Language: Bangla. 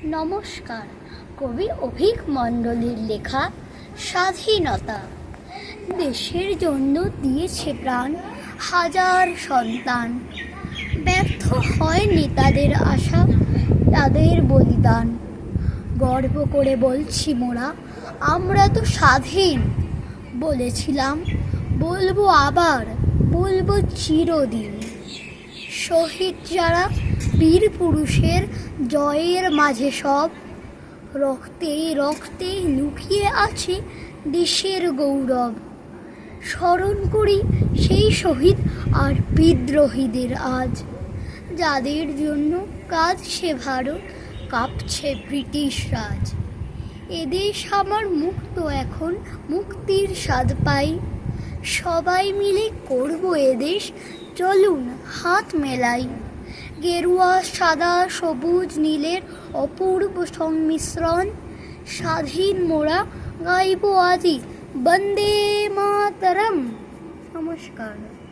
নমস্কার। কবি অভিক মণ্ডলের লেখা স্বাধীনতা। দেশের জন্য দিয়েছে প্রাণ হাজার সন্তান, ব্যর্থ হয় নেতাদের আশা, তাদের বলিদান। গর্ব করে বলছি মোরা, আমরা তো স্বাধীন। বলেছিলাম, বলবো আবার, বলবো চিরদিন। শহীদ যারা বীর পুরুষের জয়ের মাঝে সব, রক্তে রক্তে লুকিয়ে আছে দেশের গৌরব। স্মরণ করি সেই শহীদ আর বিদ্রোহীদের আজ, যাদের জন্য কাঁদছে ভারত, কাঁপছে ব্রিটিশ রাজ। এদেশ আমার মুক্ত, এখন মুক্তির স্বাদ পাই। সবাই মিলে করব এদেশ, চলুন হাত মেলাই। গেরুয়া সাদা সবুজ নীলের অপূর্ব সংমিশ্রণ, স্বাধীন মোরা গাইব আজি বন্দে মাতরম। নমস্কার।